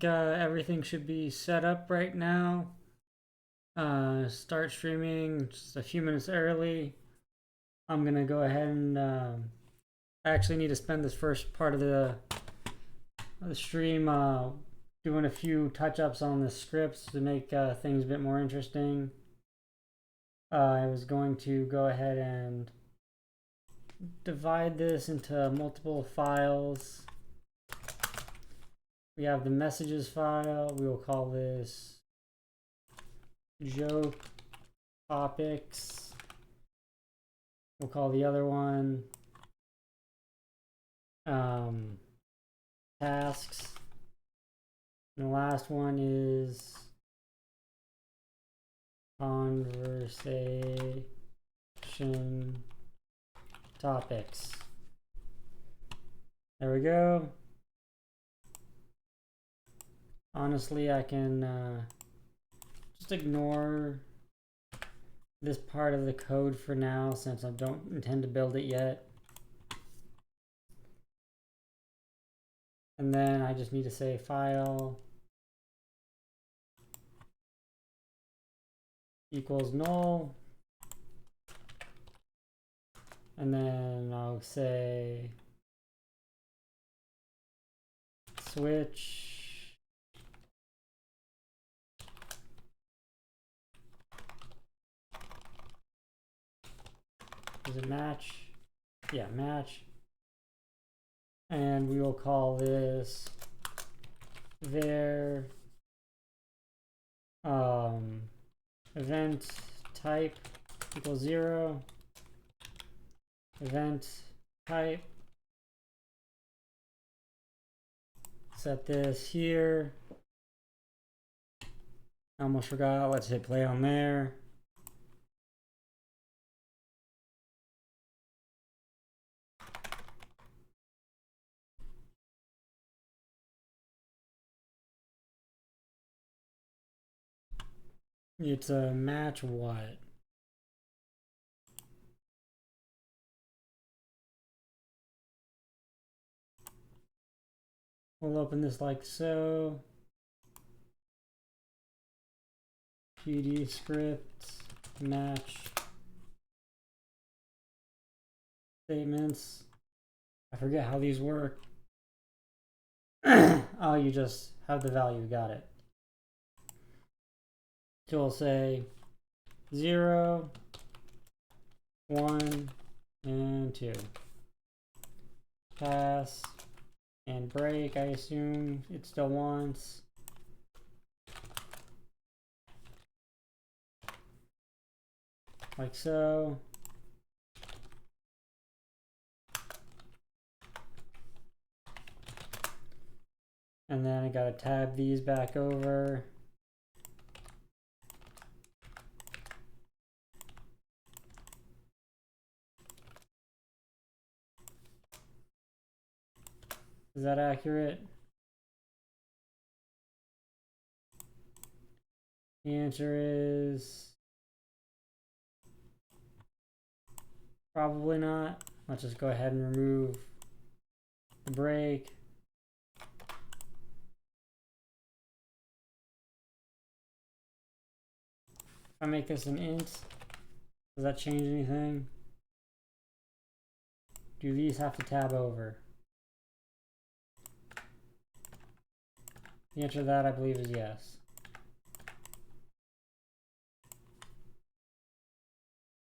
think everything should be set up right now. Start streaming just a few minutes early. I'm gonna go ahead and I actually need to spend this first part of the stream doing a few touch-ups on the scripts to make things a bit more interesting. I was going to go ahead and divide this into multiple files. We have the messages file. We will call this joke topics. We'll call the other one tasks. And the last one is conversation topics. There we go. Honestly, I can just ignore this part of the code for now since I don't intend to build it yet. And then I just need to say file equals null. And then I'll say switch does it match? Yeah, match. And we will call this var event type equals 0. Event type. Set this here. I almost forgot. Let's hit play on there. It's a match what? We'll open this like so. PD script match statements. I forget how these work. Oh, you just have the value. Got it. So we'll say 0, 1, and 2. Pass and break. I assume it still wants. Like so. And then I gotta tab these back over. Is that accurate? The answer is probably not. Let's just go ahead and remove the break. If I make this an int, does that change anything? Do these have to tab over? The answer to that, I believe, is yes.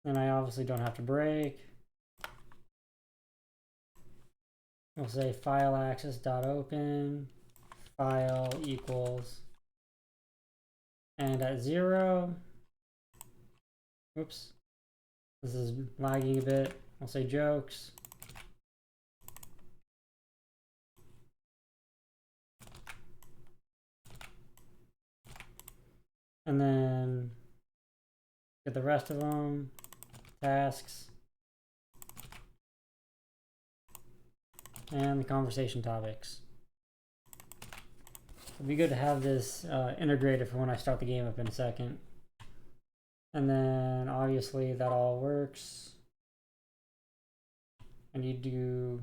Then I obviously don't have to break. We'll say file access.open, file equals, and at 0, oops, this is lagging a bit. I'll say jokes. And then get the rest of them, tasks, and the conversation topics. It'd be good to have this integrated for when I start the game up in a second. And then obviously that all works. I need to do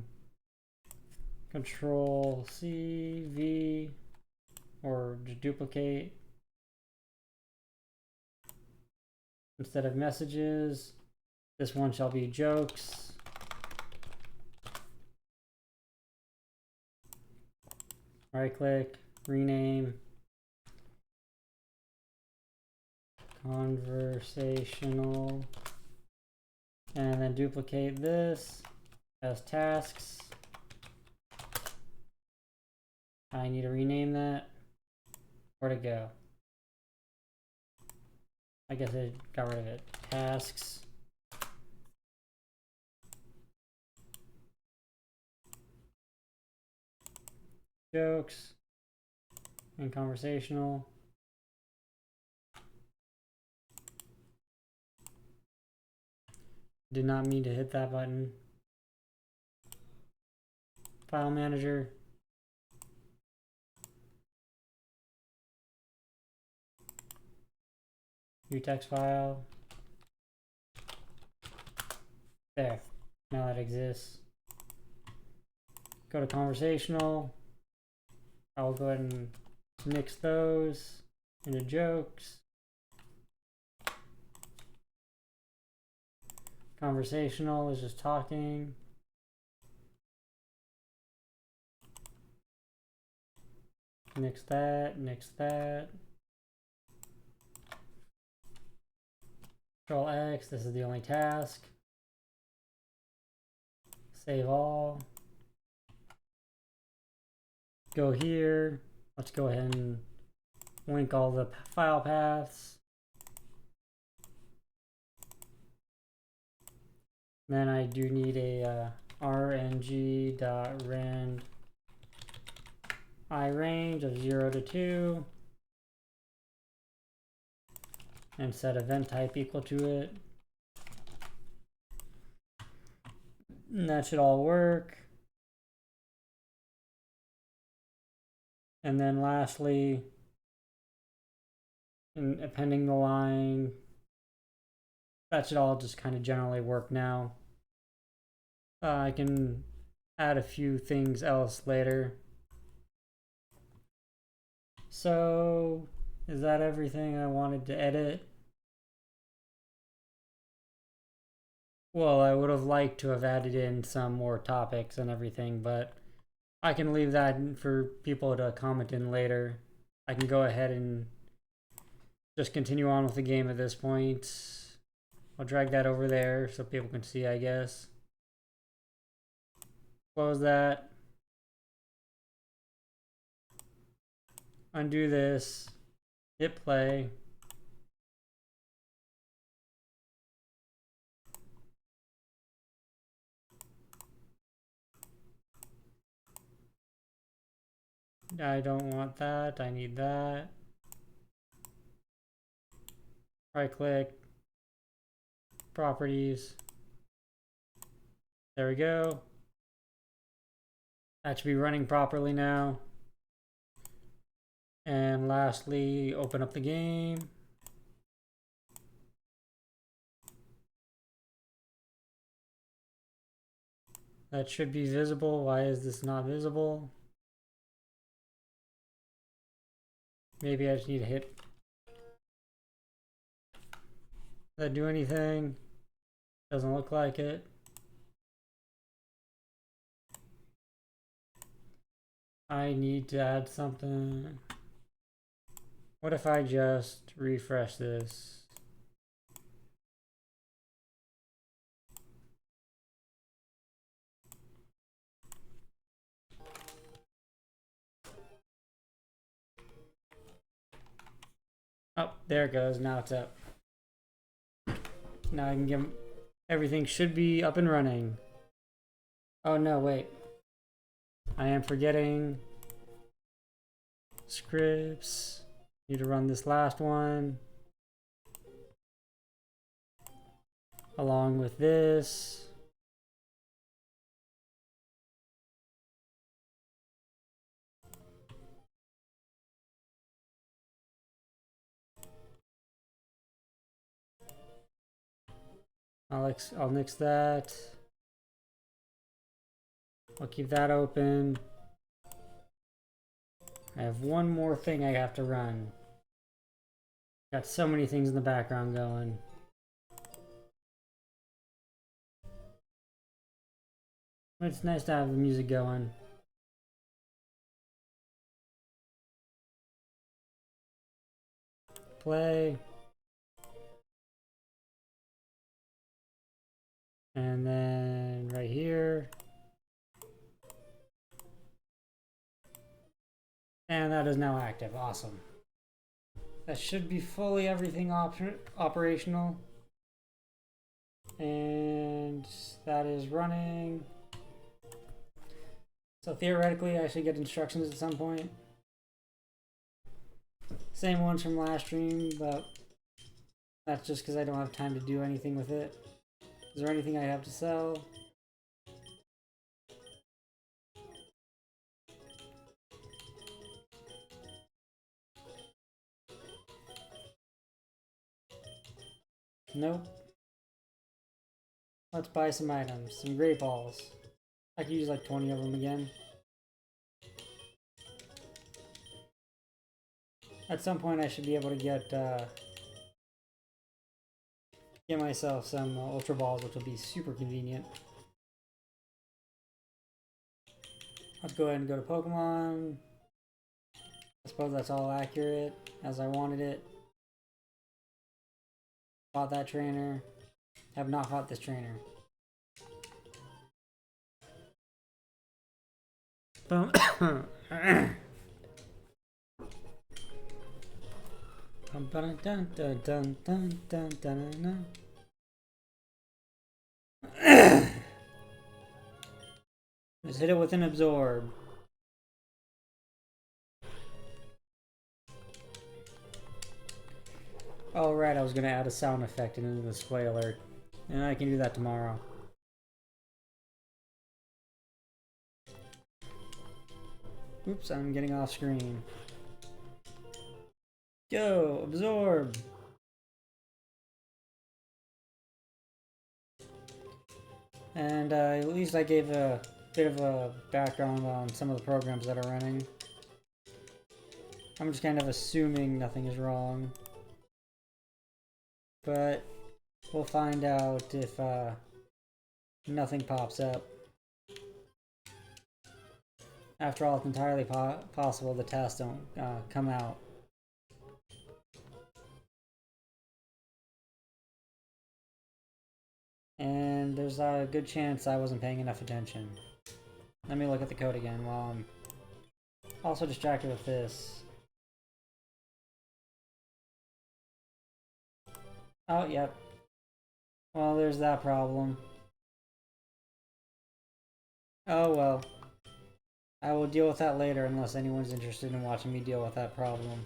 Control C, V, or just duplicate. Instead of messages, this one shall be jokes. Right click, rename, conversational, and then duplicate this as tasks. I need to rename that. Where'd it go? I guess I got rid of it. Tasks. Jokes. And conversational. Did not mean to hit that button. File manager. New text file. There. Now that exists. Go to conversational. I'll go ahead and mix those into jokes. Conversational is just talking. Nix that, nix that. Control X, this is the only task. Save all. Go here. Let's go ahead and link all the file paths. Then I do need a rng.rand iRange of 0 to 2 and set event type equal to it. And that should all work. And then lastly, in appending the line, that should all just kind of generally work now. I can add a few things else later. So, is that everything I wanted to edit? Well, I would have liked to have added in some more topics and everything, but I can leave that for people to comment in later. I can go ahead and just continue on with the game at this point. I'll drag that over there so people can see, I guess. Close that. Undo this. Hit play. I don't want that. I need that. Right click. Properties. There we go. That should be running properly now. And lastly, open up the game. That should be visible. Why is this not visible? Maybe I just need to hit. Does that do anything? Doesn't look like it. I need to add something. What if I just refresh this? Oh, there it goes. Now it's up. Now I can give everything should be up and running. Oh no, wait. I am forgetting scripts. Need to run this last one along with this. I'll nix that. I'll keep that open. I have one more thing I have to run. Got so many things in the background going. It's nice to have the music going. Play. And then right here. And that is now active. Awesome. That should be fully everything operational. And that is running. So theoretically, I should get instructions at some point. Same ones from last stream, but that's just because I don't have time to do anything with it. Is there anything I have to sell? Nope. Let's buy some items. Some great balls. I could use like 20 of them again. At some point I should be able to get myself some Ultra Balls, which will be super convenient. Let's go ahead and go to Pokemon. I suppose that's all accurate as I wanted it. Fought that trainer. Have not fought this trainer. Boom. Just hit it with an absorb. Oh right, I was gonna add a sound effect into the display alert. And I can do that tomorrow. Oops, I'm getting off screen. Go, absorb! And at least I gave a bit of a background on some of the programs that are running. I'm just kind of assuming nothing is wrong. But we'll find out if nothing pops up. After all, it's entirely possible the tests don't come out. And there's a good chance I wasn't paying enough attention. Let me look at the code again while I'm also distracted with this. Oh, yep. Well, there's that problem. Oh well. I will deal with that later unless anyone's interested in watching me deal with that problem.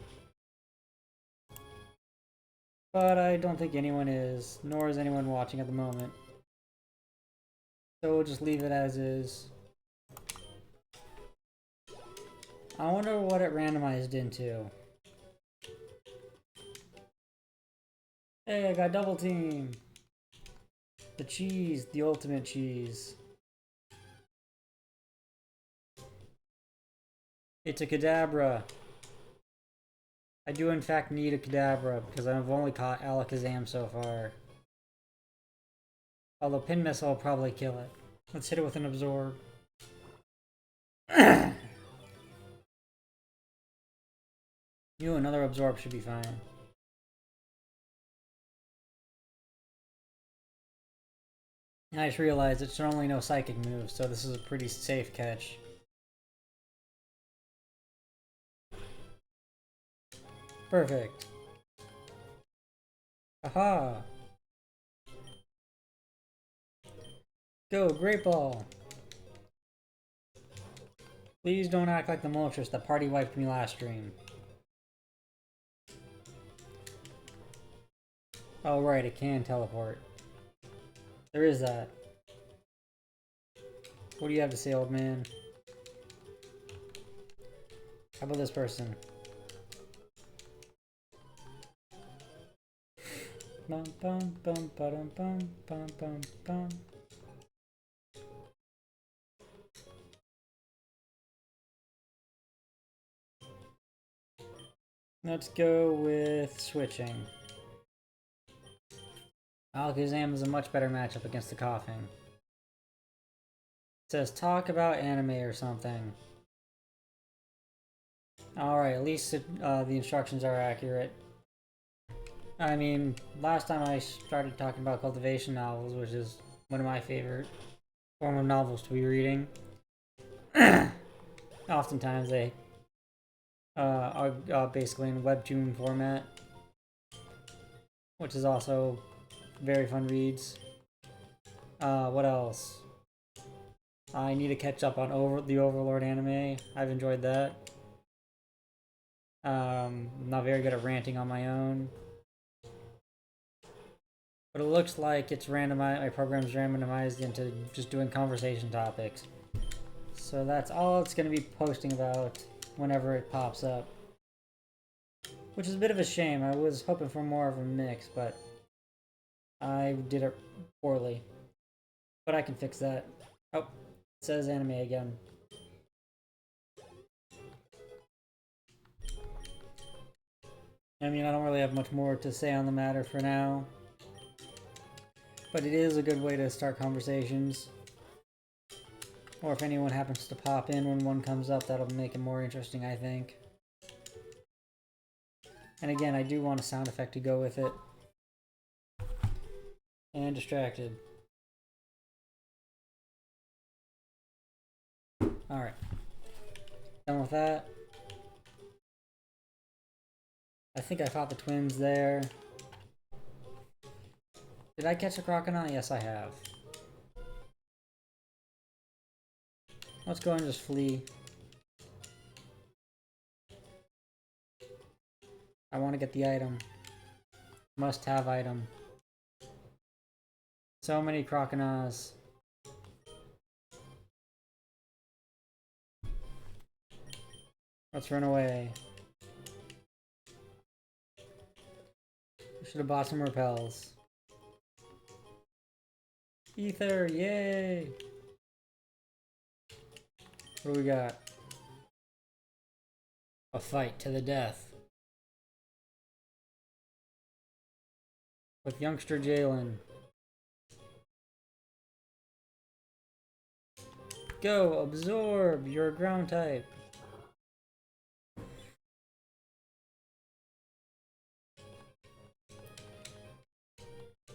But I don't think anyone is, nor is anyone watching at the moment. So we'll just leave it as is. I wonder what it randomized into. Hey, I got double team! The cheese, the ultimate cheese. It's a Kadabra. I do in fact need a Kadabra because I've only caught Alakazam so far. Although Pin Missile will probably kill it. Let's hit it with an Absorb. Another Absorb should be fine. I just realized it's only no Psychic moves, so this is a pretty safe catch. Perfect. Aha! Go, Great Ball! Please don't act like the Moltres that party wiped me last stream. Oh right, it can teleport. There is that. What do you have to say, old man? How about this person? Bum bum bum bum bum bum bum bum. Let's go with switching. Alakazam is a much better matchup against the Coughing. It says talk about anime or something. Alright, at least the instructions are accurate. I mean, last time I started talking about cultivation novels, which is one of my favorite form of novels to be reading. Oftentimes they are basically in webtoon format, which is also very fun reads. What else? I need to catch up on the Overlord anime. I've enjoyed that. I'm not very good at ranting on my own. But it looks like it's randomized. My program's randomized into just doing conversation topics. So that's all it's going to be posting about whenever it pops up. Which is a bit of a shame. I was hoping for more of a mix, but I did it poorly. But I can fix that. Oh, it says anime again. I mean, I don't really have much more to say on the matter for now. But it is a good way to start conversations. Or if anyone happens to pop in when one comes up, that'll make it more interesting, I think. And again, I do want a sound effect to go with it. And distracted. Alright. Done with that. I think I fought the twins there. Did I catch a crocodile? Yes, I have. Let's go and just flee. I want to get the item. Must have item. So many crocodiles. Let's run away. Should have bought some repels. Ether, yay! What do we got? A fight to the death. With youngster Jalen. Go, absorb! You're a ground type.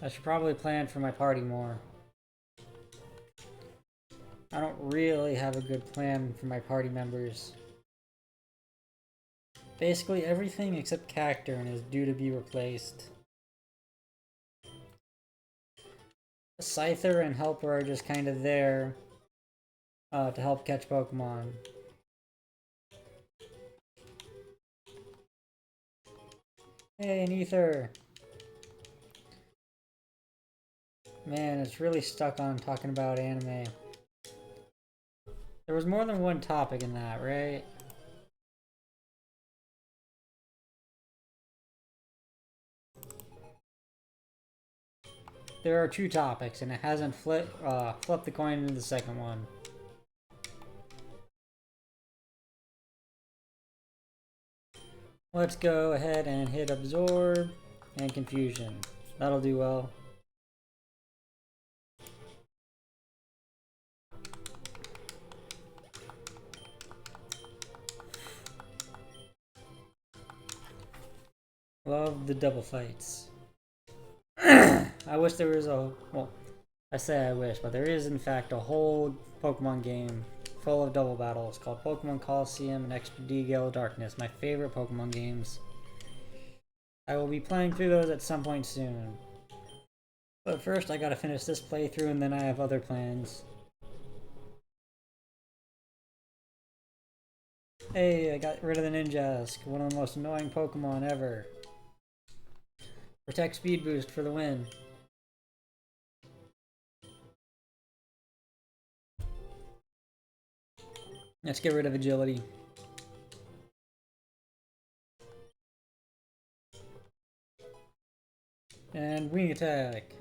I should probably plan for my party more. I don't really have a good plan for my party members. Basically everything except Cacturne is due to be replaced. Scyther and Helper are just kind of there to help catch Pokemon. Hey, an Ether! Man, it's really stuck on talking about anime. There was more than one topic in that, right? There are two topics, and it hasn't flipped the coin into the second one. Let's go ahead and hit Absorb and Confusion. That'll do well. Love the double fights. I wish there was a... Well, I say I wish, but there is in fact a whole Pokemon game full of double battles called Pokemon Coliseum and XD Gale Darkness, my favorite Pokemon games. I will be playing through those at some point soon. But first I gotta finish this playthrough and then I have other plans. Hey, I got rid of the Ninjask, one of the most annoying Pokemon ever. Protect Speed Boost for the win. Let's get rid of Agility. And Wing Attack.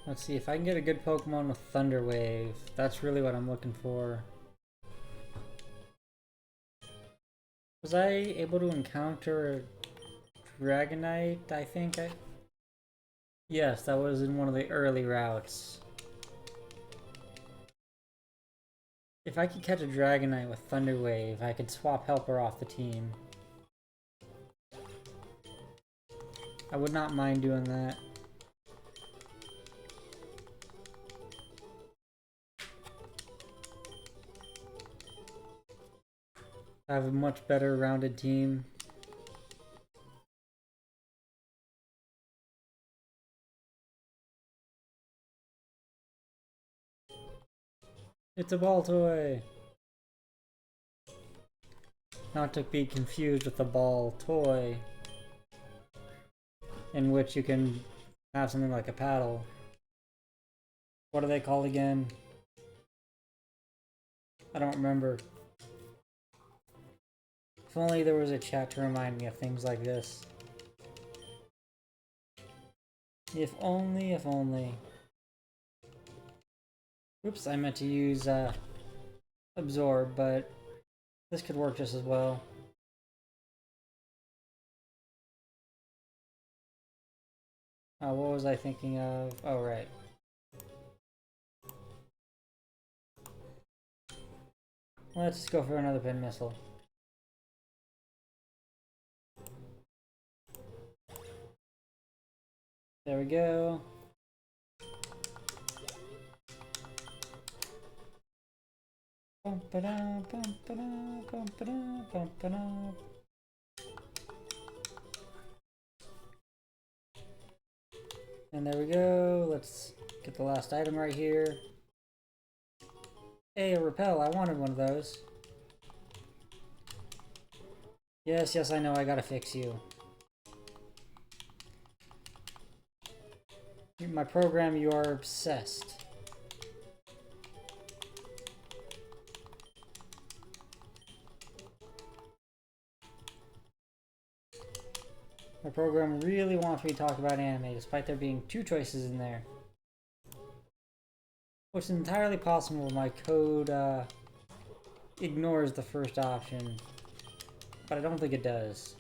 Let's see if I can get a good Pokemon with Thunder Wave. That's really what I'm looking for. Was I able to encounter Dragonite, I think? Yes, that was in one of the early routes. If I could catch a Dragonite with Thunder Wave, I could swap Helper off the team. I would not mind doing that. I have a much better rounded team. It's a ball toy! Not to be confused with the ball toy, in which you can have something like a paddle. What are they called again? I don't remember. If only there was a chat to remind me of things like this. If only, if only. Oops, I meant to use Absorb, but this could work just as well. What was I thinking of? Oh, right. Let's go for another pin missile. There we go. And there we go. Let's get the last item right here. Hey, a repel. I wanted one of those. Yes, yes, I know. I gotta fix you. My program, you are obsessed. My program really wants me to talk about anime, despite there being 2 choices in there. Which is entirely possible my code ignores the first option. But I don't think it does.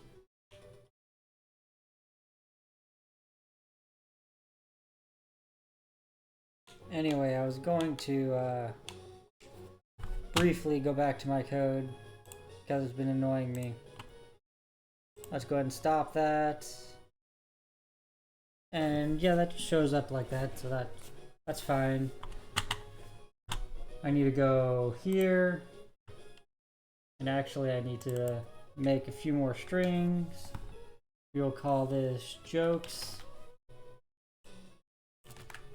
Anyway, I was going to briefly go back to my code because it's been annoying me. Let's go ahead and stop that. And yeah, that just shows up like that, so that's fine. I need to go here. And actually I need to make a few more strings. We'll call this jokes.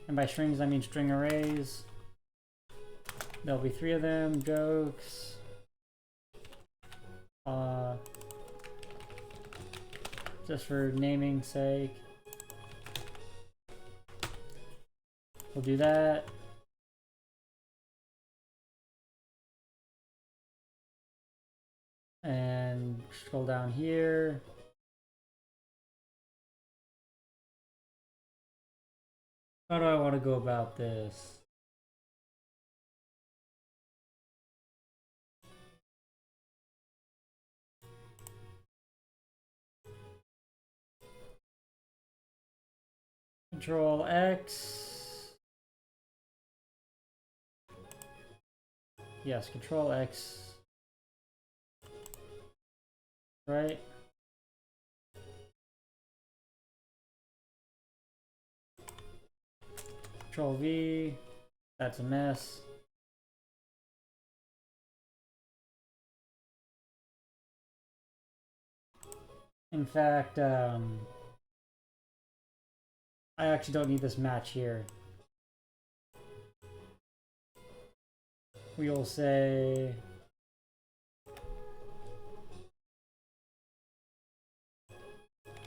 And by strings I mean string arrays. There'll be 3 of them, jokes. Just for naming's sake. We'll do that. And scroll down here. How do I want to go about this? Control X. Yes, Control X. Right? Control V. That's a mess. In fact, I actually don't need this match here. We will say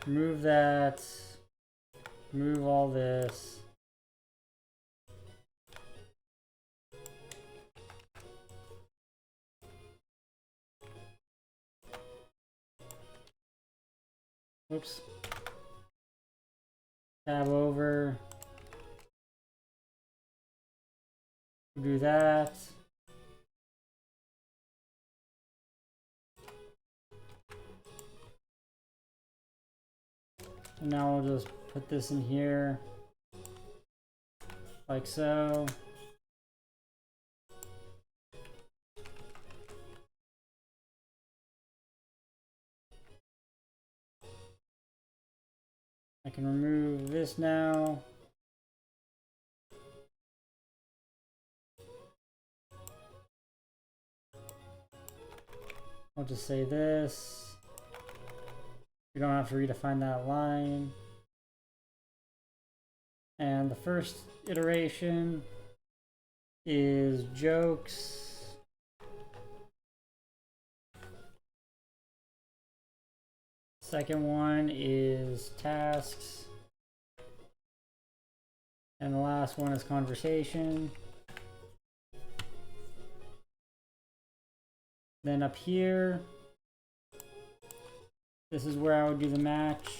remove that, remove all this. Oops. Tab over. Do that. And now we'll just put this in here, like so. I can remove this now. I'll just say this. You don't have to redefine that line. And the first iteration is jokes. Second one is tasks. And the last one is conversation. Then up here, this is where I would do the match.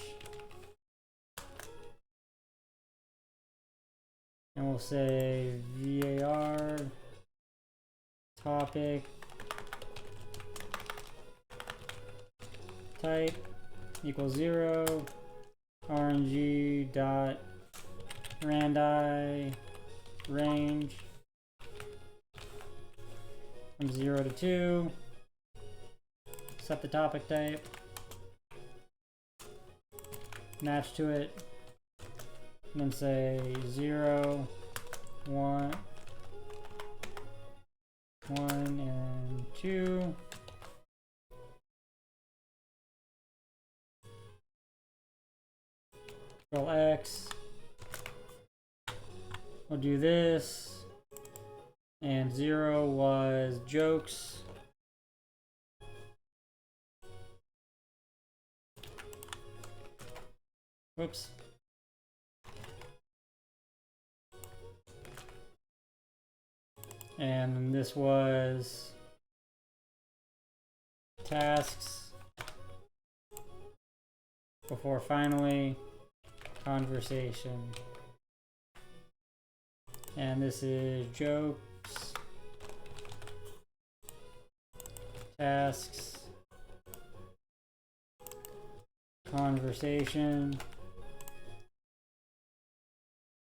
And we'll say VAR topic type equals 0 RNG dot randi range from 0 to 2. Set the topic type, match to it, and then say 0, 1, 1, and 2. Control X. We'll do this. And 0 was jokes. Whoops. And this was tasks before finally conversation. And this is jokes, tasks, conversation.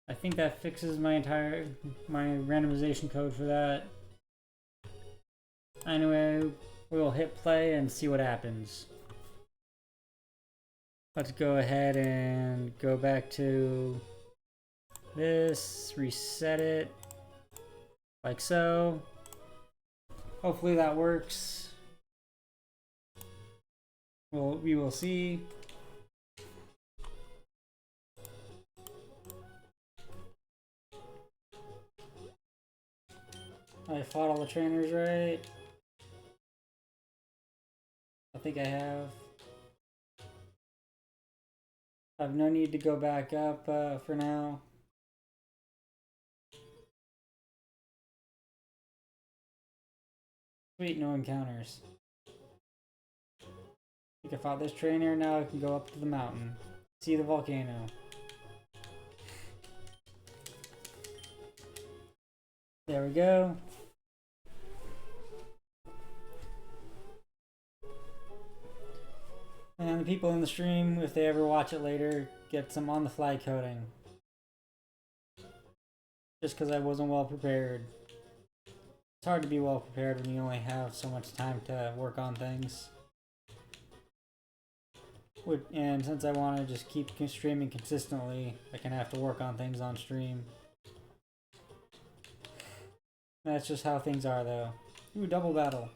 I think that fixes my randomization code for that. Anyway, we'll hit play and see what happens. Let's go ahead and go back to this, reset it, like so. Hopefully that works. We will see. I fought all the trainers right. I think I have. I have no need to go back up for now. Sweet, no encounters. I think I fought this trainer, now I can go up to the mountain. See the volcano. There we go. And the people in the stream, if they ever watch it later, get some on-the-fly coding. Just because I wasn't well prepared. It's hard to be well prepared when you only have so much time to work on things. And since I want to just keep streaming consistently, I can have to work on things on stream. That's just how things are, though. Ooh, double battle.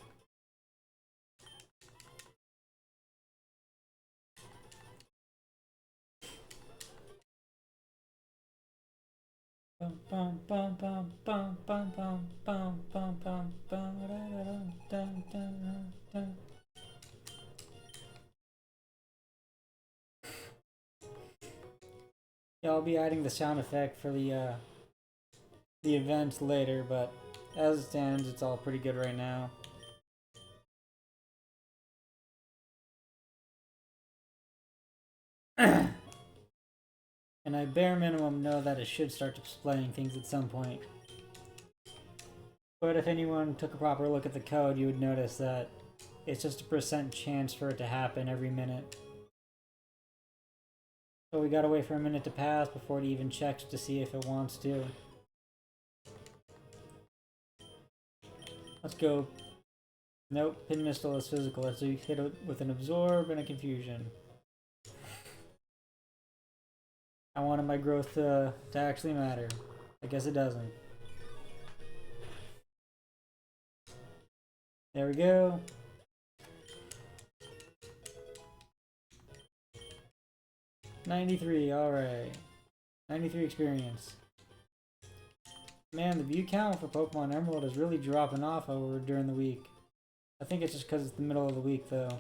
Yeah, I'll be adding the sound effect for the event later, but as it stands, it's all pretty good right now. And I bare minimum know that it should start displaying things at some point. But if anyone took a proper look at the code, you would notice that it's just a % chance for it to happen every minute. So we gotta wait for a minute to pass before it even checks to see if it wants to. Let's go. Nope, pin missile is physical. Let's hit it with an absorb and a confusion. I wanted my growth to actually matter. I guess it doesn't. There we go. $93, alright. 93 experience. Man, the view count for Pokemon Emerald is really dropping off over during the week. I think it's just because it's the middle of the week, though.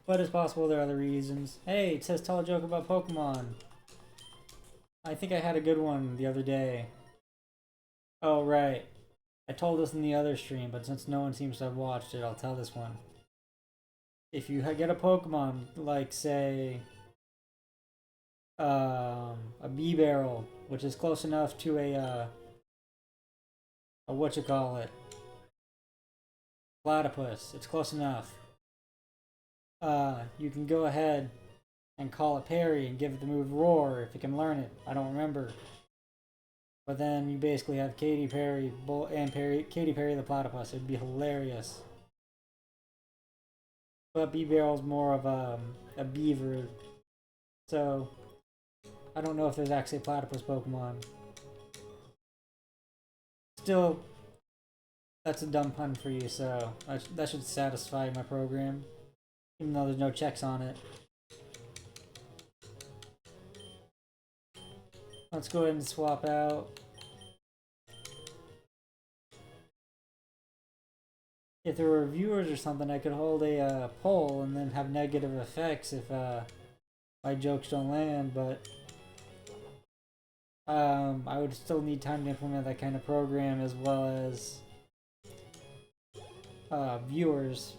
But it's possible there are other reasons. Hey, it says tell a joke about Pokemon. I think I had a good one the other day. Oh, right. I told this in the other stream, but since no one seems to have watched it, I'll tell this one. If you get a Pokemon, like, say, a B-Barrel, which is close enough to a whatchamacallit, platypus, it's close enough. You can go ahead and call it Parry and give it the move Roar if it can learn it. I don't remember. But then you basically have Katy Perry and Katy Perry the platypus. It'd be hilarious. But B-Barrel's more of a beaver, so I don't know if there's actually a platypus Pokemon. Still, that's a dumb pun for you, so that should satisfy my program, even though there's no checks on it. Let's go ahead and swap out. If there were viewers or something, I could hold a poll and then have negative effects if my jokes don't land, but I would still need time to implement that kind of program, as well as viewers.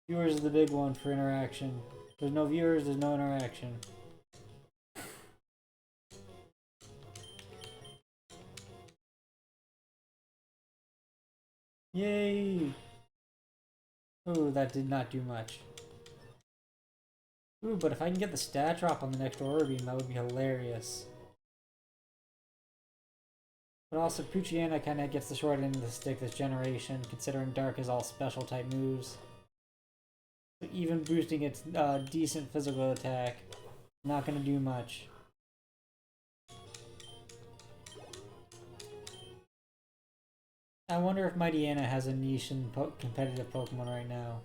Viewers is the big one for interaction. If there's no viewers, there's no interaction. Yay! Ooh, that did not do much. Ooh, but if I can get the stat drop on the next Aura Beam, that would be hilarious. But also, Poochyena kind of gets the short end of the stick this generation, considering Dark is all special type moves. So even boosting its decent physical attack, not going to do much. I wonder if Mightyena has a niche in competitive Pokemon right now.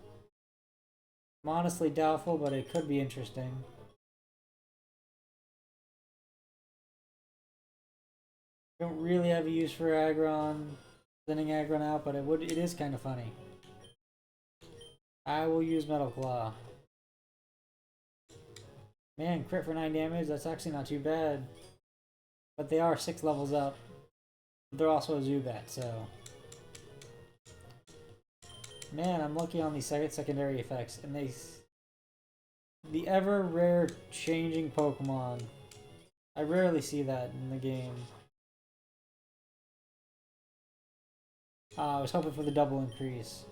I'm honestly doubtful, but it could be interesting. Don't really have a use for Aggron, sending Aggron out, but it is kind of funny. I will use Metal Claw. Man, crit for 9 damage, that's actually not too bad. But they are 6 levels up. They're also a Zubat, so... Man, I'm lucky on these secondary effects, and the ever rare changing Pokemon. I rarely see that in the game. I was hoping for the double increase.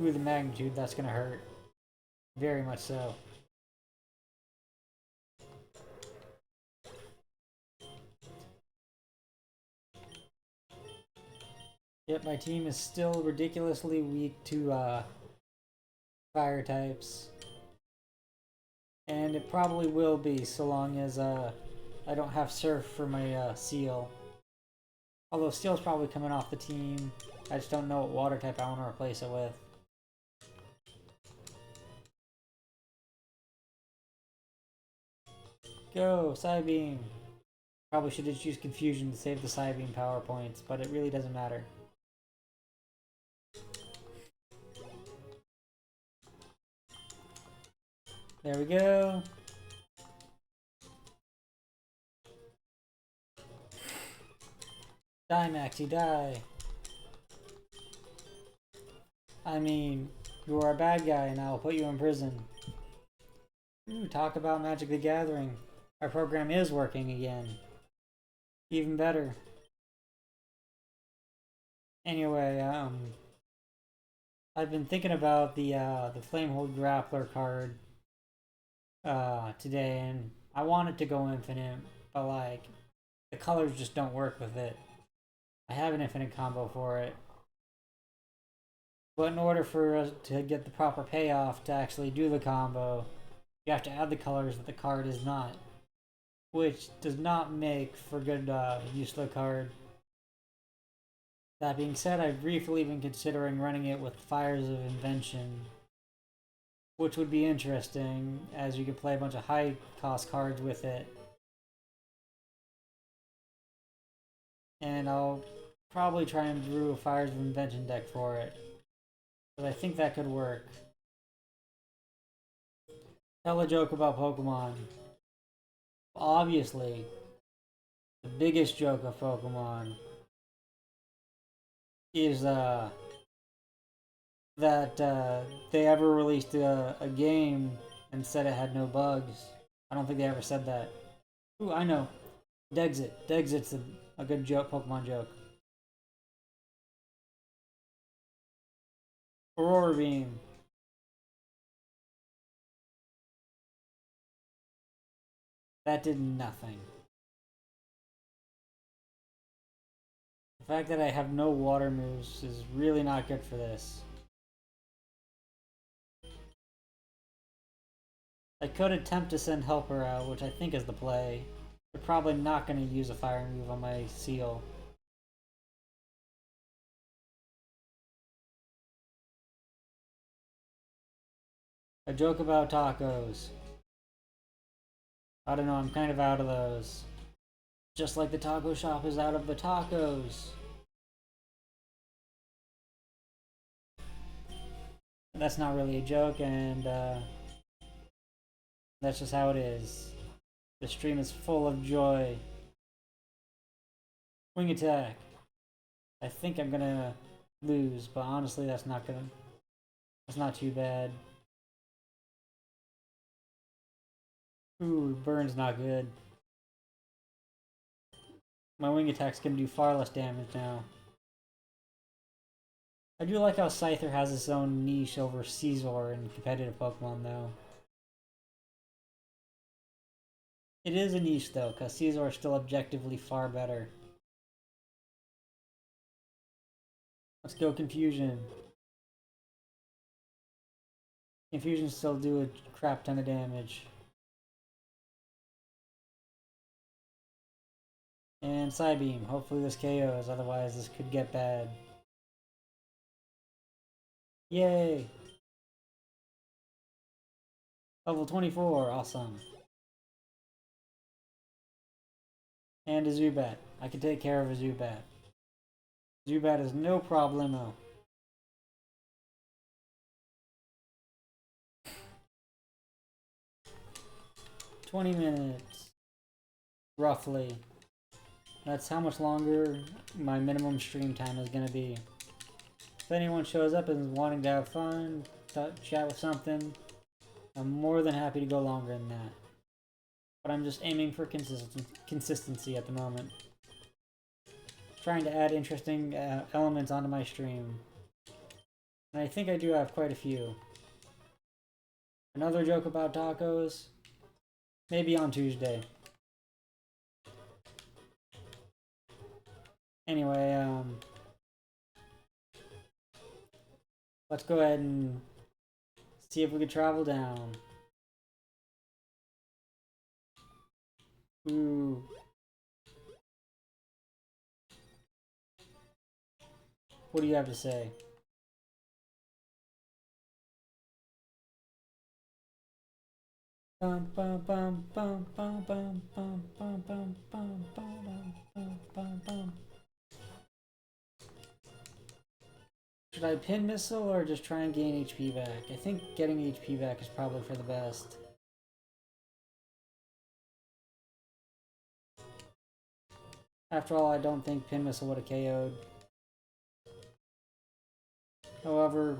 Ooh, the magnitude, that's gonna hurt. Very much so. Yep, my team is still ridiculously weak to fire types. And it probably will be, so long as I don't have Surf for my Seal. Although Steel's probably coming off the team. I just don't know what water type I want to replace it with. Go, Psybeam! Probably should have used Confusion to save the Psybeam power points, but it really doesn't matter. There we go. Die, Maxie, die. I mean, you are a bad guy and I'll put you in prison. Ooh, talk about Magic the Gathering. Our program is working again. Even better. Anyway, I've been thinking about the Flamehold Grappler card today, and I want it to go infinite, but like the colors just don't work with it. I have an infinite combo for it, but in order for us to get the proper payoff to actually do the combo, you have to add the colors that the card is not, which does not make for good use of the card. That being said, I've briefly been considering running it with Fires of Invention, which would be interesting, as you could play a bunch of high cost cards with it. And I'll probably try and brew a Fires of Invention deck for it, but I think that could work. Tell a joke about Pokemon. Obviously, the biggest joke of Pokemon is that they ever released a game and said it had no bugs. I don't think they ever said that. Ooh, I know. Dexit. Dexit's a good joke, Pokemon joke. Aurora Beam. That did nothing. The fact that I have no water moves is really not good for this. I could attempt to send Helper out, which I think is the play. They're probably not going to use a fire move on my Seal. A joke about tacos. I don't know, I'm kind of out of those. Just like the taco shop is out of the tacos. That's not really a joke, and that's just how it is. The stream is full of joy. Wing attack. I think I'm gonna lose, but honestly that's not too bad. Ooh, burn's not good. My wing attack's gonna do far less damage now. I do like how Scyther has its own niche over Caesar in competitive Pokemon though. It is a niche though, because Caesar is still objectively far better. Let's go Confusion. Confusion still do a crap ton of damage. And Psybeam. Hopefully this KOs, otherwise this could get bad. Yay! Level 24, awesome. And a Zubat. I can take care of a Zubat. Zubat is no problemo. $20 roughly. That's how much longer my minimum stream time is gonna be. If anyone shows up and is wanting to have fun, chat with something, I'm more than happy to go longer than that. But I'm just aiming for consistency at the moment. Trying to add interesting elements onto my stream. And I think I do have quite a few. Another joke about tacos? Maybe on Tuesday. Anyway, let's go ahead and see if we can travel down. Ooh. What do you have to say? Bum bum bum bum bum bum bum bum bum bum bum bum bum. Should I pin missile or just try and gain HP back? I think getting HP back is probably for the best. After all, I don't think pin missile would have KO'd. However,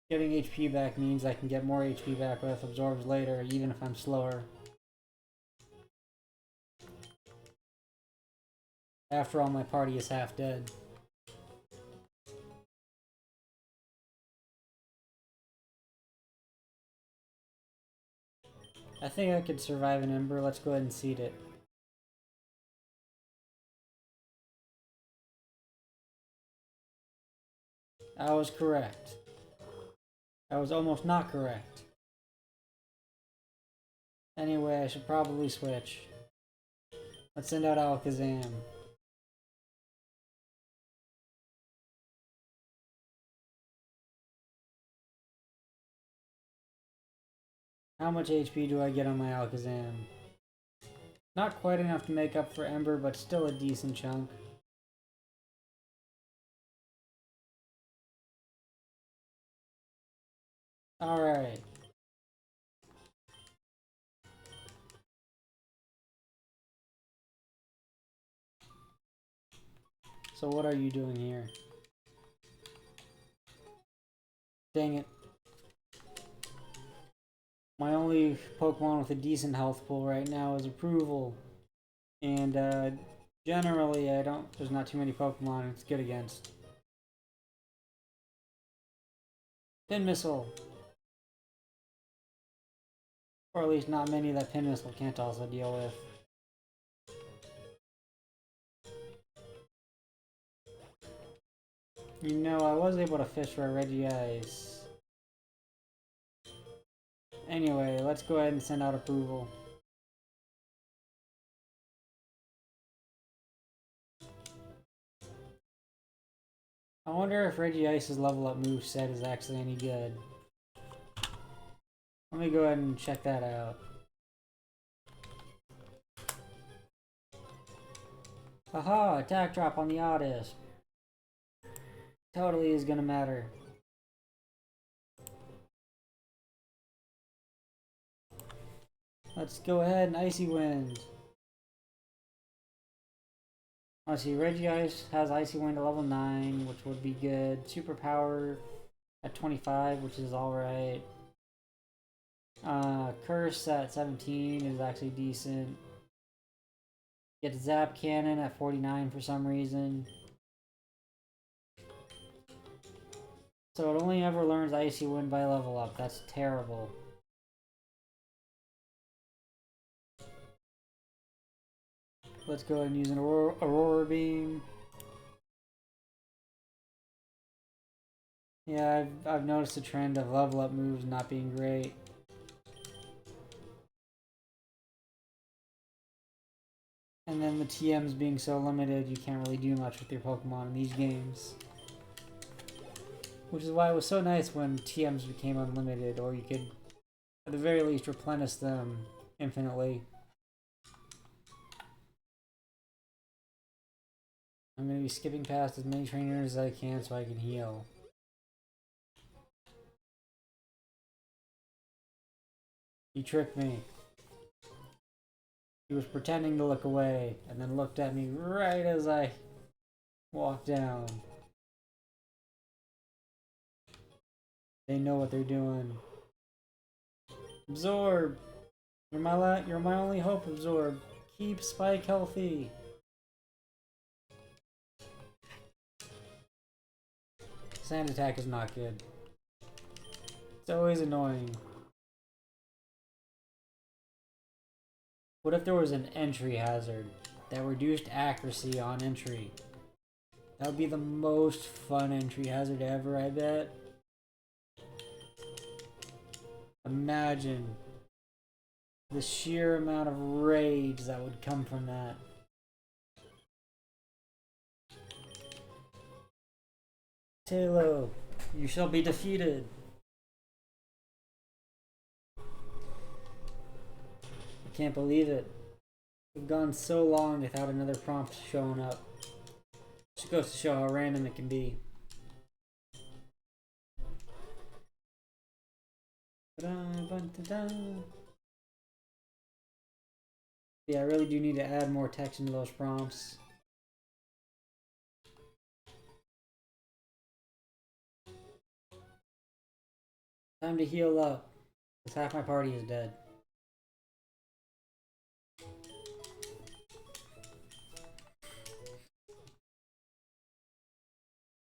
getting HP back means I can get more HP back with absorbs later, even if I'm slower. After all, my party is half dead. I think I could survive an Ember. Let's go ahead and seed it. I was correct. I was almost not correct. Anyway, I should probably switch. Let's send out Alakazam. How much HP do I get on my Alakazam? Not quite enough to make up for Ember, but still a decent chunk. Alright. So what are you doing here? Dang it. My only Pokemon with a decent health pool right now is Approval. And generally there's not too many Pokemon it's good against. Pin Missile. Or at least not many that Pin Missile can't also deal with. You know, I was able to fish for a Regice. Anyway, let's go ahead and send out Approval. I wonder if Regice's level up moveset is actually any good. Let me go ahead and check that out. Haha, attack drop on the Otis. Totally is gonna matter. Let's go ahead and Icy Wind. Let's see, Regice has Icy Wind at level 9, which would be good. Superpower at 25, which is alright. Curse at 17 is actually decent. Get Zap Cannon at 49 for some reason. So it only ever learns Icy Wind by level up. That's terrible. Let's go ahead and use an Aurora Beam. Yeah, I've noticed a trend of level up moves not being great. And then the TMs being so limited, you can't really do much with your Pokemon in these games. Which is why it was so nice when TMs became unlimited, or you could, at the very least, replenish them infinitely. I'm going to be skipping past as many trainers as I can so I can heal. He tricked me. He was pretending to look away, and then looked at me right as I walked down. They know what they're doing. Absorb! You're my only hope, Absorb. Keep Spike healthy. Sand attack is not good. It's always annoying. What if there was an entry hazard that reduced accuracy on entry? That would be the most fun entry hazard ever, I bet. Imagine the sheer amount of rage that would come from that. Talo, you shall be defeated. I can't believe it. We've gone so long without another prompt showing up. Just goes to show how random it can be. Yeah, I really do need to add more text into those prompts. Time to heal up, because half my party is dead.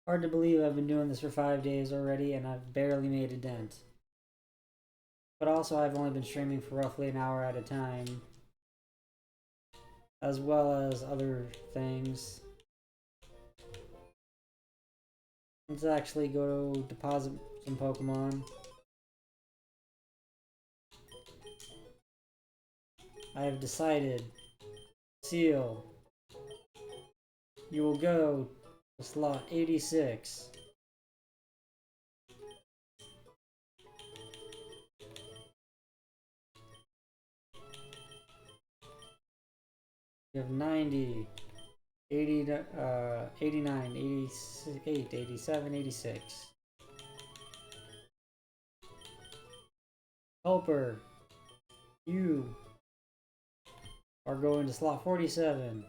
Hard to believe I've been doing this for 5 days already and I've barely made a dent. But also I've only been streaming for roughly an hour at a time, as well as other things. Let's actually go deposit some Pokemon. I have decided. Seal. You will go to slot 86. You have 90, 80, 89, 88, 87, 86. Helper, you are going to slot 47.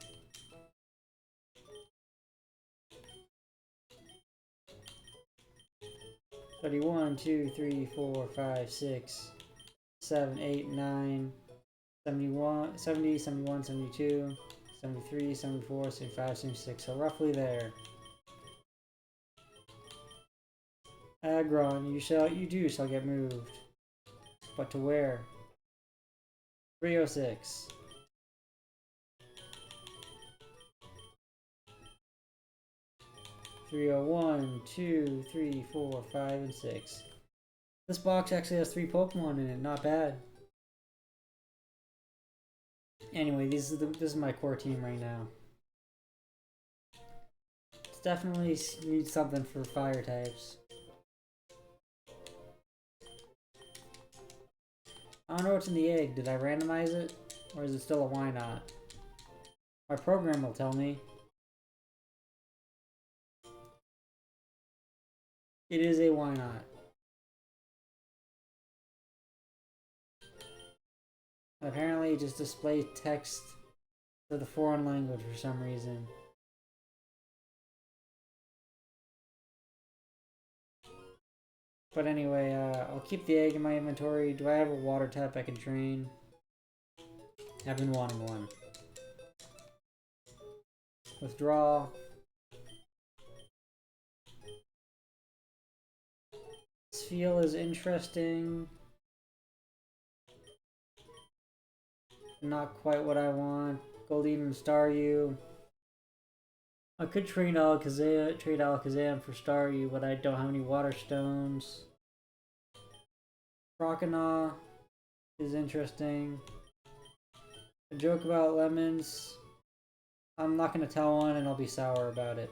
One, 2, 3, 4, 5, 6, 7, 8, 9, 71, 70, 71, 72, 73, 74, 75, 76. So roughly there. Aggron, you shall get moved. But to where? 306. (301), 2, 3, 4, 5, and 6. This box actually has 3 Pokemon in it, not bad. Anyway, this is my core team right now. It's definitely needs something for fire types. I don't know what's in the egg. Did I randomize it? Or is it still a why not? My program will tell me. It is a why not. Apparently it just displays text for the foreign language for some reason. But anyway, I'll keep the egg in my inventory. Do I have a water type I can train? I've been wanting one. Withdraw. This feel is interesting. Not quite what I want. Goldeen and Staryu. I could trade Alakazam for Staryu, but I don't have any Water Stones. Croconaw is interesting. A joke about lemons. I'm not gonna tell one and I'll be sour about it.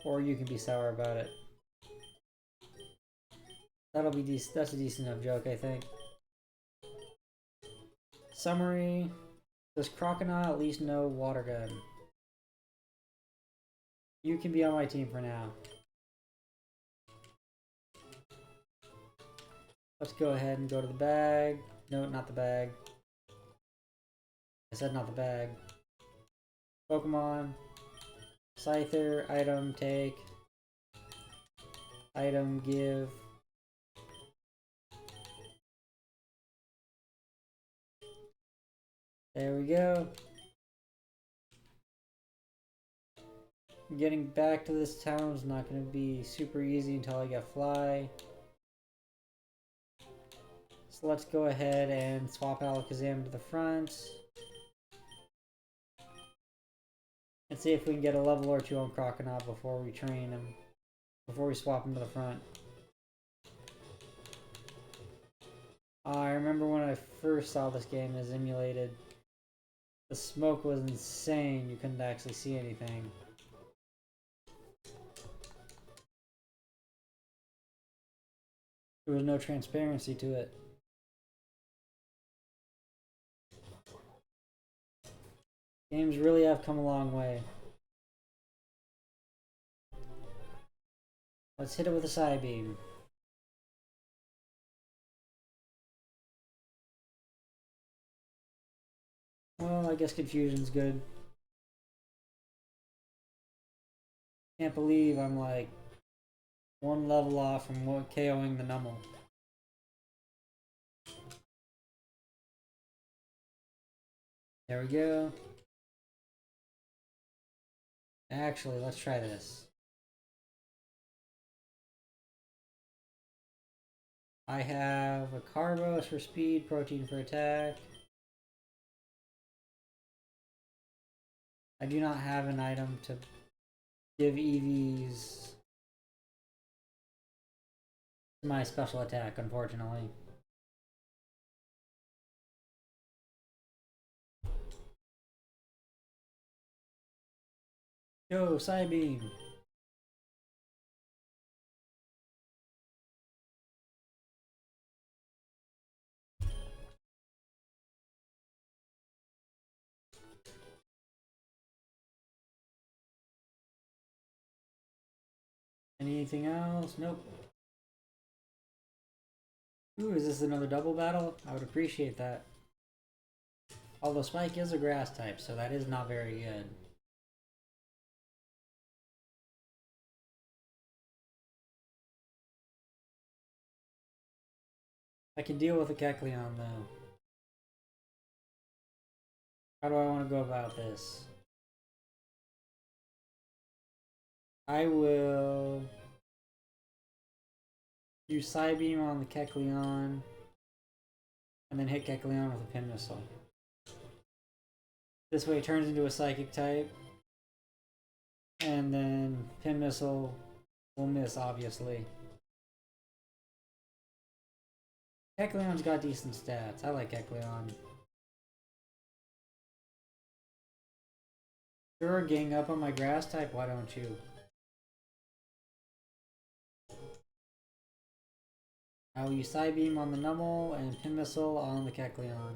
Or you can be sour about it. That'll be decent. That's a decent enough joke, I think. Summary. Does Croconaw at least know Water Gun? You can be on my team for now. Let's go ahead and go to the bag. No, not the bag. I said not the bag. Pokemon. Scyther, item, take. Item, give. There we go. Getting back to this town is not going to be super easy until I get Fly. So let's go ahead and swap Alakazam to the front. And see if we can get a level or 2 on Croconaw before we train him. Before we swap him to the front. I remember when I first saw this game as emulated. The smoke was insane. You couldn't actually see anything. There was no transparency to it. Games really have come a long way. Let's hit it with a Psybeam. Well, I guess confusion's good. Can't believe I'm like 1 level off from KOing the Numel. There we go. Actually, let's try this. I have a Carbos for speed, protein for attack. I do not have an item to give EVs to my special attack, unfortunately. Yo, side beam. Anything else? Nope. Ooh, is this another double battle? I would appreciate that. Although Spike is a grass type, so that is not very good. I can deal with a Kecleon though. How do I want to go about this? I will use Psybeam on the Kecleon and then hit Kecleon with a Pin Missile. This way it turns into a Psychic type. And then Pin Missile will miss, obviously. Kecleon's got decent stats. I like Kecleon. Sure, gang up on my grass type, why don't you? I will use Psybeam on the Numel and Pin Missile on the Kecleon.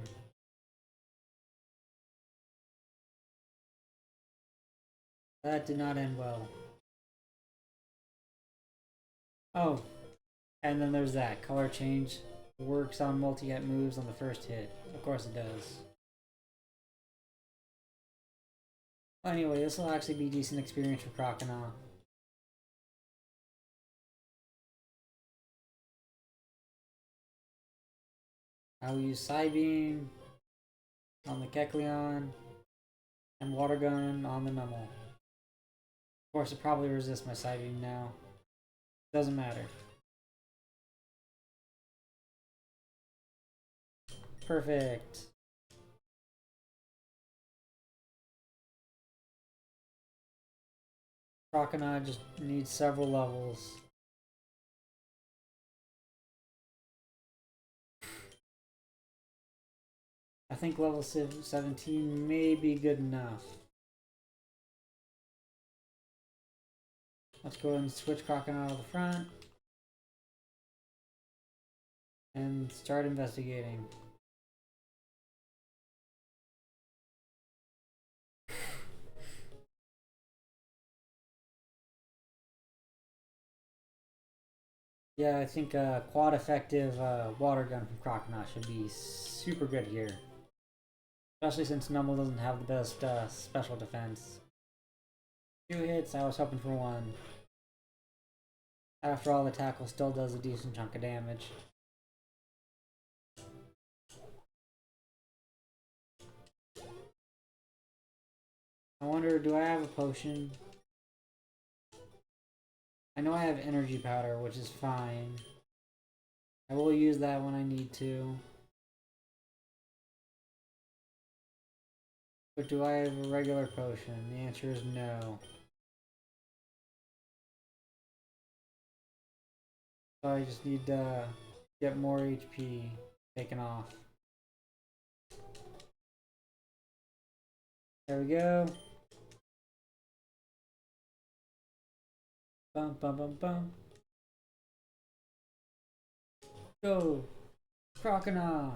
That did not end well. Oh, and then there's that. Color change works on multi-hit moves on the first hit. Of course it does. Anyway, this will actually be decent experience for Croconaw. I will use Psybeam on the Kecleon and Water Gun on the Numel. Of course, it probably resists my Psybeam now. Doesn't matter. Perfect. Croconaw just needs several levels. I think level 17 may be good enough. Let's go ahead and switch Croconaw to the front. And start investigating. Yeah, I think quad effective water gun from Croconaw should be super good here. Especially since Numel doesn't have the best special defense. 2 hits, I was hoping for 1. After all, the tackle still does a decent chunk of damage. I wonder, do I have a potion? I know I have energy powder, which is fine. I will use that when I need to. But do I have a regular potion? The answer is no. So I just need to get more HP taken off. There we go. Bum bum bum bum. Go! Croconaw!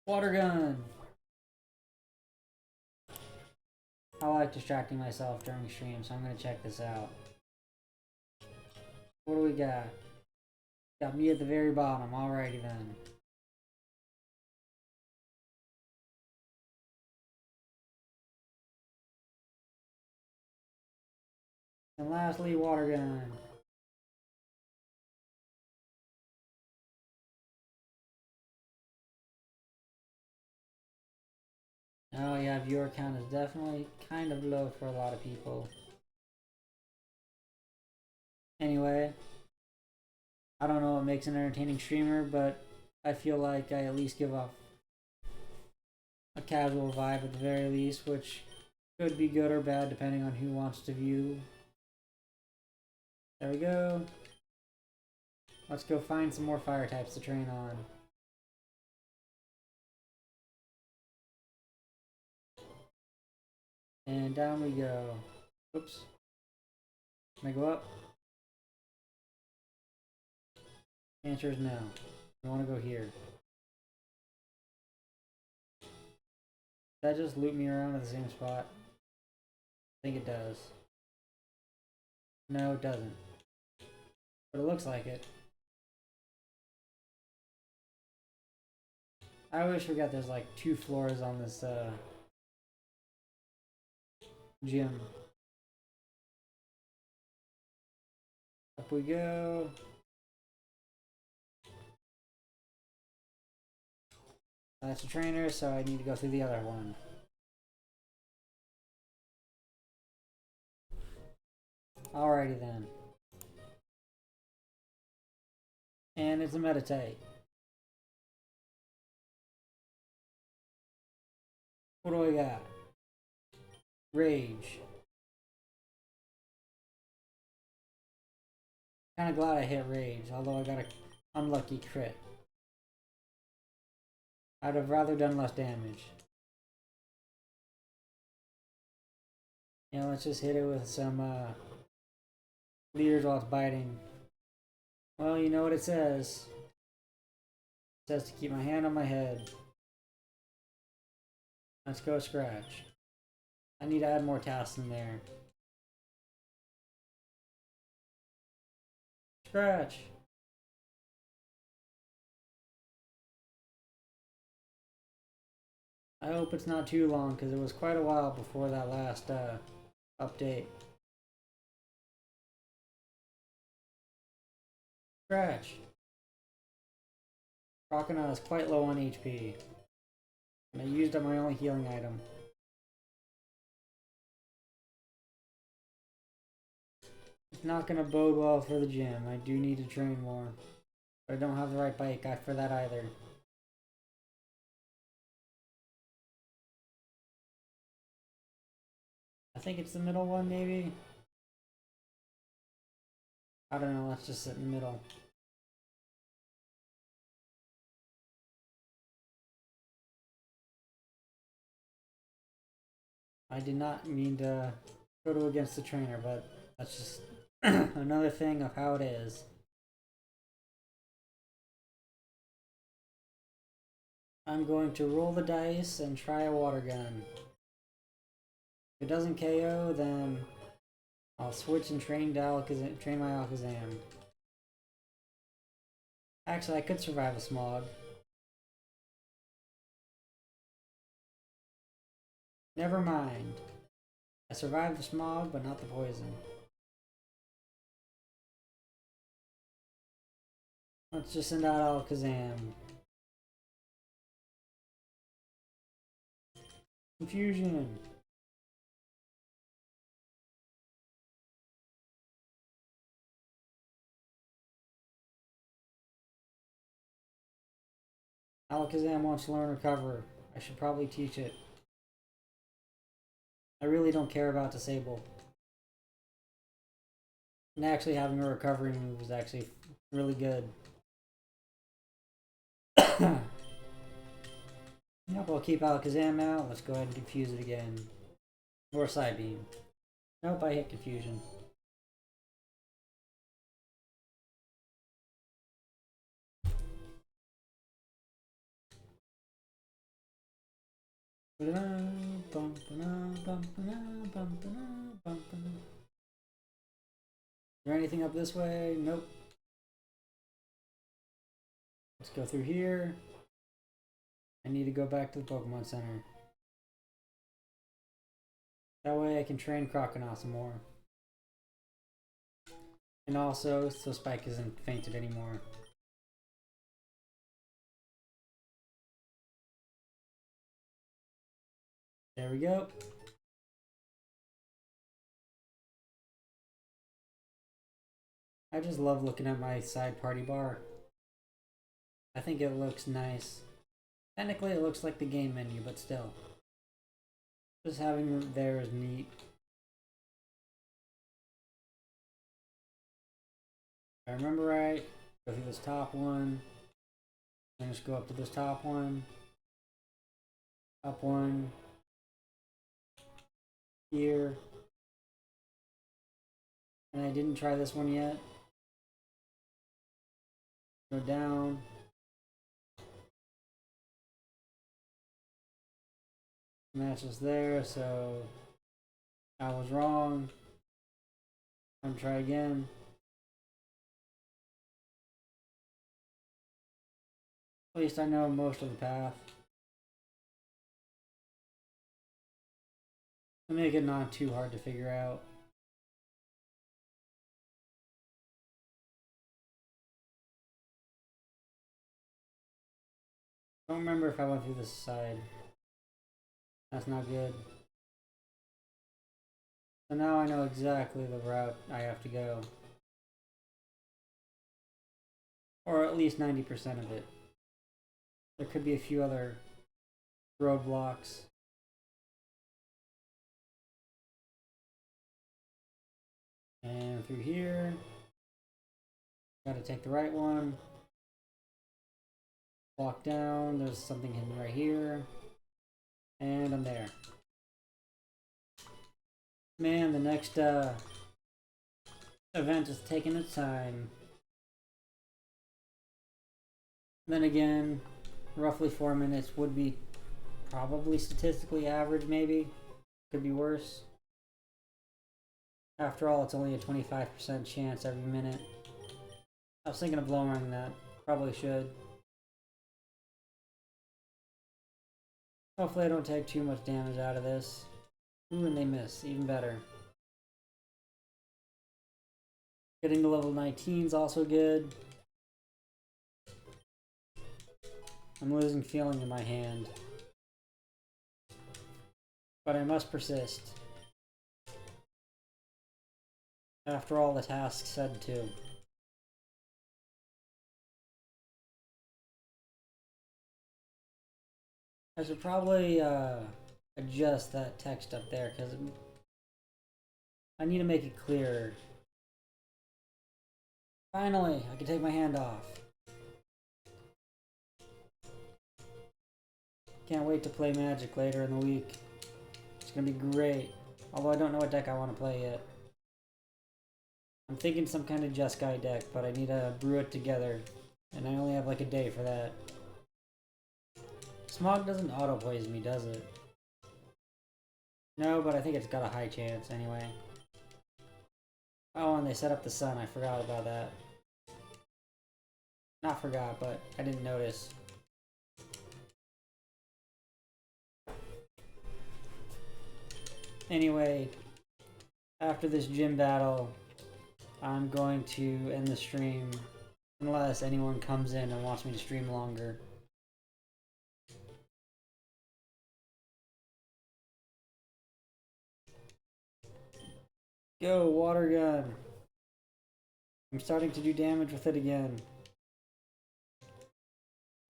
Water gun! I like distracting myself during stream, so I'm gonna check this out. What do we got? Got me at the very bottom, alrighty then. And lastly, water gun. Oh yeah, viewer count is definitely kind of low for a lot of people. Anyway, I don't know what makes an entertaining streamer, but I feel like I at least give off a casual vibe at the very least, which could be good or bad depending on who wants to view. There we go. Let's go find some more fire types to train on. And down we go. Oops. Can I go up? Answer is no. I want to go here. Does that just loop me around at the same spot? I think it does. No, it doesn't. But it looks like it. I always forget there's like 2 floors on this gym. Up we go. That's a trainer, so I need to go through the other one. Alrighty then. And it's a meditate. What do I got? Rage. Kinda glad I hit rage, although I got an unlucky crit. I'd have rather done less damage. Yeah, let's just hit it with some leaders while it's biting. Well, you know what it says. It says to keep my hand on my head. Let's go scratch. I need to add more tasks in there. Scratch. I hope it's not too long because it was quite a while before that last update. Scratch. Crocodile is quite low on HP. And I used up my only healing item. It's not gonna bode well for the gym. I do need to train more. But I don't have the right bike for that either. I think it's the middle one, maybe? I don't know, let's just sit in the middle. I did not mean to go to against the trainer, but that's just another thing of how it is. I'm going to roll the dice and try a water gun. If it doesn't KO, then I'll switch and train my Alakazam. Actually, I could survive a smog. Never mind. I survived the smog, but not the poison. Let's just send out Alakazam. Confusion. Alakazam wants to learn Recover. I should probably teach it. I really don't care about Disable. And actually having a recovery move is actually really good. Yep, I'll keep Alakazam out. Let's go ahead and confuse it again. Or Side Beam. Nope, I hit Confusion. Is there anything up this way? Nope. Let's go through here. I need to go back to the Pokemon Center. That way I can train Crocodile some more. And also, so Spike isn't fainted anymore. There we go. I just love looking at my side party bar. I think it looks nice. Technically it looks like the game menu, but still. Just having it there is neat. If I remember right, go through this top one. Then just go up to this top one. Up one. Here. And I didn't try this one yet. Go down. Matches there, so I was wrong. I'm try again. At least I know most of the path. To make it not too hard to figure out. I don't remember if I went through this side. That's not good. So now I know exactly the route I have to go. Or at least 90% of it. There could be a few other roadblocks. And through here, gotta take the right one. Walk down, there's something hidden right here. And I'm there. Man, the next event is taking its time. Then again, roughly 4 minutes would be probably statistically average, maybe. Could be worse. After all, it's only a 25% chance every minute. I was thinking of lowering that. Probably should. Hopefully I don't take too much damage out of this. Ooh, and they miss. Even better. Getting to level 19 is also good. I'm losing feeling in my hand. But I must persist. After all, the task said to. I should probably adjust that text up there because I need to make it clearer. Finally, I can take my hand off. Can't wait to play Magic later in the week. It's gonna be great. Although I don't know what deck I want to play yet. I'm thinking some kind of Jeskai deck, but I need to brew it together. And I only have like a day for that. Smog doesn't auto-poison me, does it? No, but I think it's got a high chance anyway. Oh, and they set up the sun. I forgot about that. Not forgot, but I didn't notice. Anyway, after this gym battle, I'm going to end the stream unless anyone comes in and wants me to stream longer. Go, water gun! I'm starting to do damage with it again.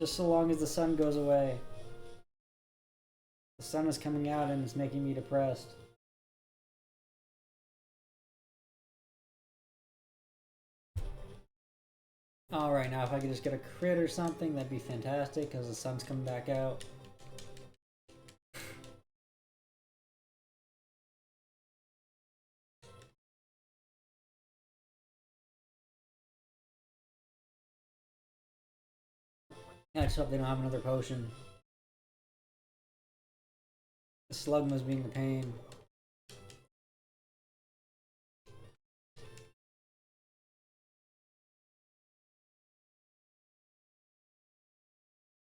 Just so long as the sun goes away. The sun is coming out and it's making me depressed. Alright, now if I could just get a crit or something, that'd be fantastic, because the sun's coming back out. I just hope they don't have another potion. The slug must be in the pain.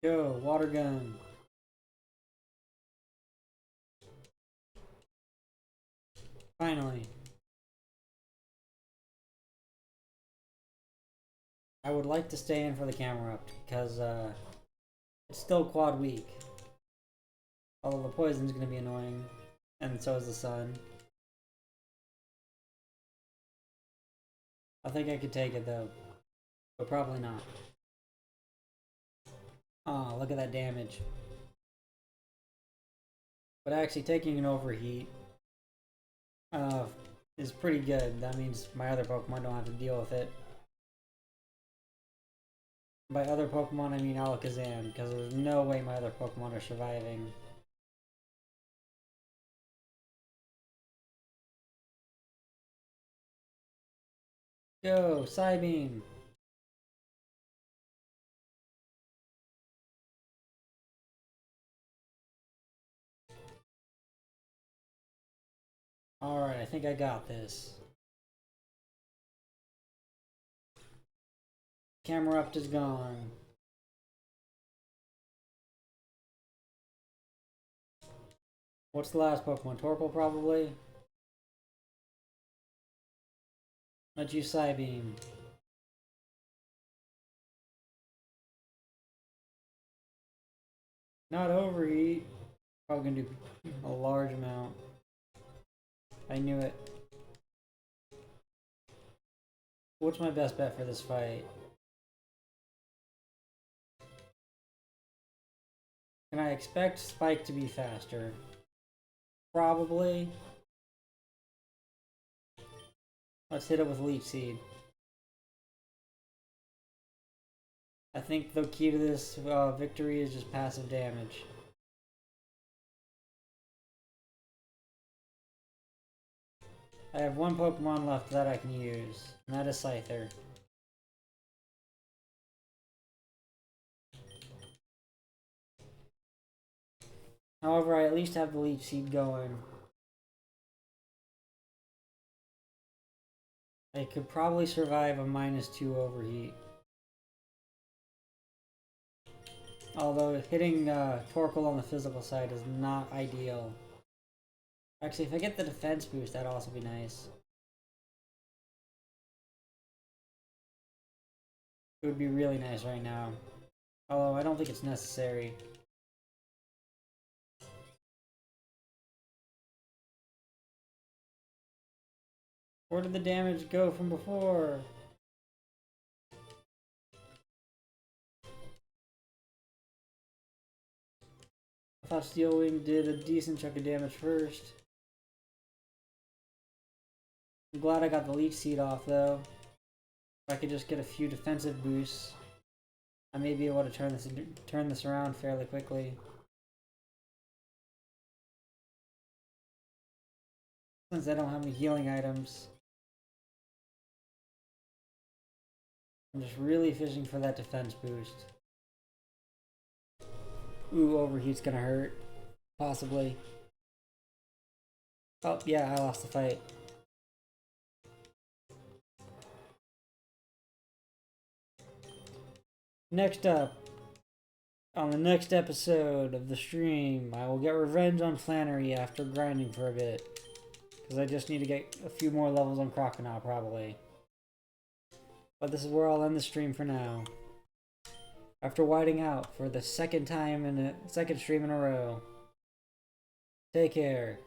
Go, water gun. Finally. I would like to stay in for the camera up because it's still quad week. Although the poison's gonna be annoying, and so is the sun. I think I could take it though, but probably not. Oh, look at that damage. But actually taking an overheat is pretty good. That means my other Pokemon don't have to deal with it. By other Pokemon, I mean Alakazam, because there's no way my other Pokemon are surviving. Go, Psybeam! Alright, I think I got this. Camerupt is gone. What's the last Pokemon? Torkoal, probably? Let's use Psybeam. Not overheat. Probably gonna do a large amount. I knew it. What's my best bet for this fight? Can I expect Spike to be faster? Probably. Let's hit it with Leech Seed. I think the key to this victory is just passive damage. I have one Pokemon left that I can use, and that is Scyther. However, I at least have the Leech Seed going. I could probably survive a -2 overheat. Although hitting Torkoal on the physical side is not ideal. Actually, if I get the defense boost, that'd also be nice. It would be really nice right now. Although I don't think it's necessary. Where did the damage go from before? I thought Steel Wing did a decent chunk of damage first. I'm glad I got the Leech Seed off though. If I could just get a few defensive boosts, I may be able to turn this around fairly quickly. Since I don't have any healing items, I'm just really fishing for that defense boost. Ooh, overheat's gonna hurt. Possibly. Oh, yeah, I lost the fight. Next up, on the next episode of the stream, I will get revenge on Flannery after grinding for a bit. Because I just need to get a few more levels on Crocodile, probably. But this is where I'll end the stream for now. After whiting out for the second stream in a row. Take care.